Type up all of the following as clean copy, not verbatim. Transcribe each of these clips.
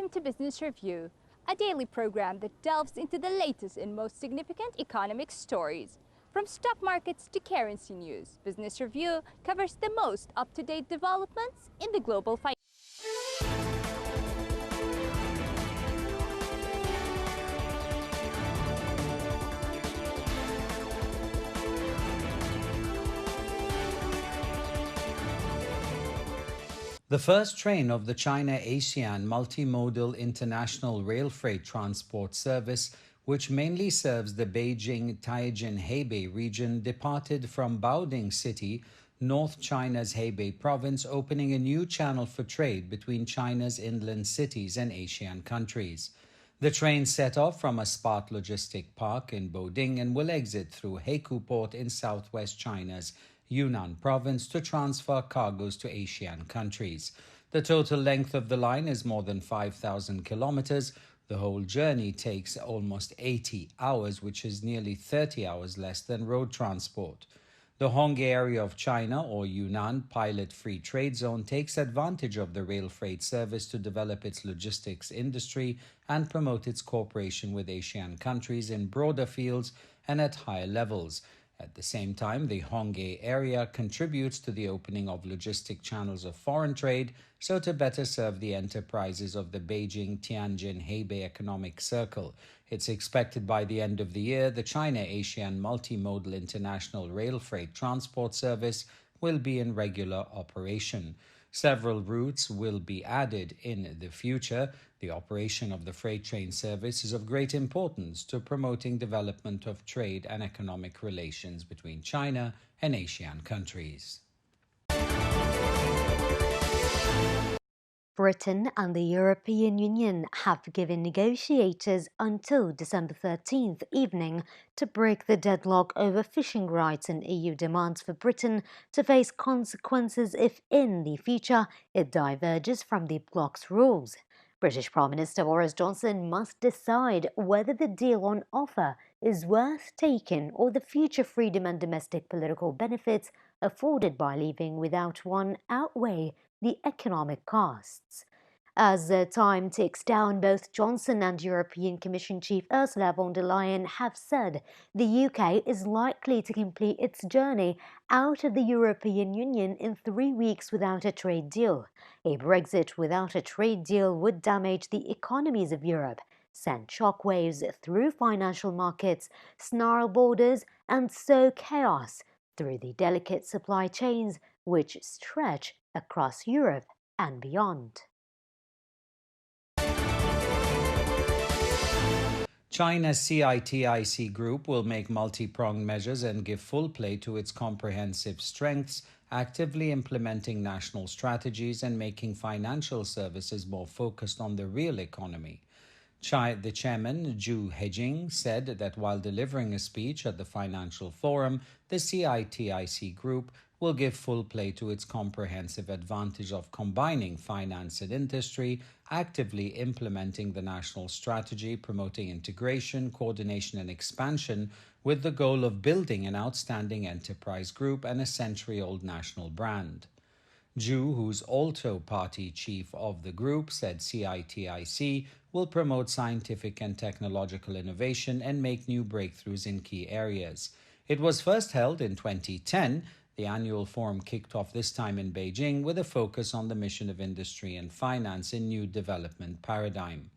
welcome to Business Review, a daily program that delves into the latest and most significant economic stories. From stock markets to currency news, Business Review covers the most up-to-date developments in the global finance. The first train of the China-ASEAN Multimodal International Rail Freight Transport Service, which mainly serves the Beijing-Tianjin-Hebei region, departed from Baoding City, North China's Hebei province, opening a new channel for trade between China's inland cities and ASEAN countries. The train set off from a Spart Logistic Park in Baoding and will exit through Heikou Port in southwest China's Yunnan province to transfer cargoes to ASEAN countries. The total length of the line is more than 5,000 kilometers. The whole journey takes almost 80 hours, which is nearly 30 hours less than road transport. The Honghe area of China, or Yunnan Pilot Free Trade Zone, takes advantage of the rail freight service to develop its logistics industry and promote its cooperation with ASEAN countries in broader fields and at higher levels. At the same time, the Honghe area contributes to the opening of logistic channels of foreign trade so to better serve the enterprises of the Beijing-Tianjin-Hebei economic circle. It's expected by the end of the year, the China-ASEAN Multimodal International Rail Freight Transport Service will be in regular operation. Several routes will be added in the future. The operation of the freight train service is of great importance to promoting development of trade and economic relations between China and ASEAN countries. Britain and the European Union have given negotiators until December 13th evening to break the deadlock over fishing rights, and EU demands for Britain to face consequences if in the future it diverges from the bloc's rules. British Prime Minister Boris Johnson must decide whether the deal on offer is worth taking or the future freedom and domestic political benefits afforded by leaving without one outweigh the economic costs. As time ticks down, both Johnson and European Commission Chief Ursula von der Leyen have said the UK is likely to complete its journey out of the European Union in 3 weeks without a trade deal. A Brexit without a trade deal would damage the economies of Europe, send shockwaves through financial markets, snarl borders, and sow chaos through the delicate supply chains which stretch across Europe and beyond. China's CITIC Group will make multi-pronged measures and give full play to its comprehensive strengths, actively implementing national strategies and making financial services more focused on the real economy. The chairman, Zhu Hejing, said that while delivering a speech at the Financial Forum, the CITIC Group will give full play to its comprehensive advantage of combining finance and industry, actively implementing the national strategy, promoting integration, coordination and expansion with the goal of building an outstanding enterprise group and a century-old national brand. Zhu, who's also party chief of the group, said CITIC will promote scientific and technological innovation and make new breakthroughs in key areas. It was first held in 2010. The annual forum kicked off this time in Beijing with a focus on the mission of industry and finance in new development paradigm.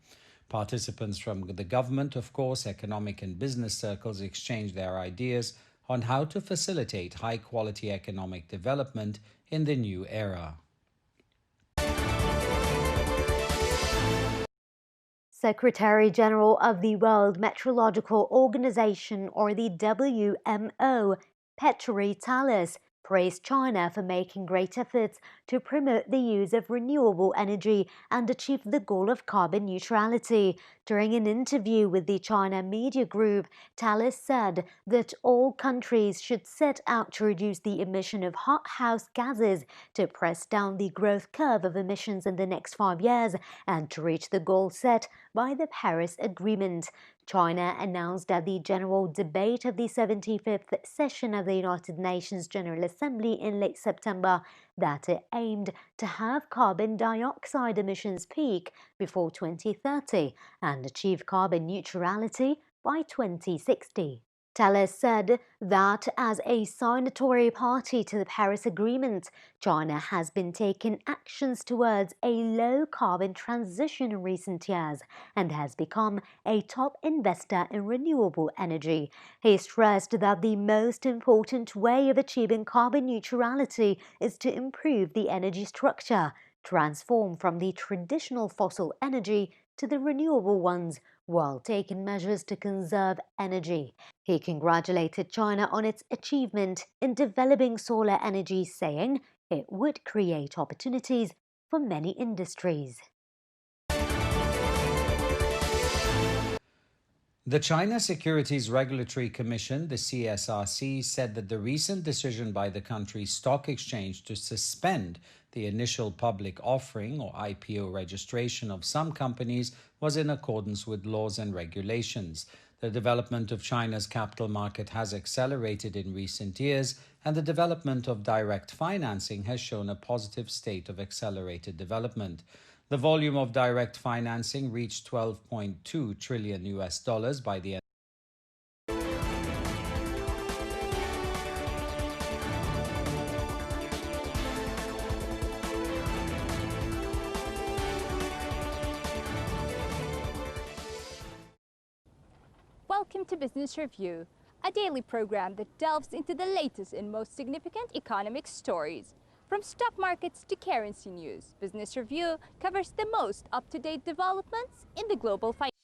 Participants from the government, of course, economic and business circles exchanged their ideas on how to facilitate high-quality economic development in the new era. Secretary-General of the World Meteorological Organization, or the WMO, Petri Talis, praised China for making great efforts to promote the use of renewable energy and achieve the goal of carbon neutrality. During an interview with the China Media Group, Talis said that all countries should set out to reduce the emission of hothouse gases, to press down the growth curve of emissions in the next 5 years, and to reach the goal set by the Paris Agreement. China announced at the general debate of the 75th session of the United Nations General Assembly in late September that it aimed to have carbon dioxide emissions peak before 2030 and achieve carbon neutrality by 2060. Thales said that as a signatory party to the Paris Agreement, China has been taking actions towards a low-carbon transition in recent years and has become a top investor in renewable energy. He stressed that the most important way of achieving carbon neutrality is to improve the energy structure, transform from the traditional fossil energy to the renewable ones, while taking measures to conserve energy. He congratulated China on its achievement in developing solar energy, saying it would create opportunities for many industries. The China Securities Regulatory Commission, the CSRC, said that the recent decision by the country's stock exchange to suspend the initial public offering or IPO registration of some companies was in accordance with laws and regulations. The development of China's capital market has accelerated in recent years, and the development of direct financing has shown a positive state of accelerated development. The volume of direct financing reached $12.2 trillion by the end. Welcome to Business Review, a daily program that delves into the latest and most significant economic stories. From stock markets to currency news, Business Review covers the most up-to-date developments in the global finance.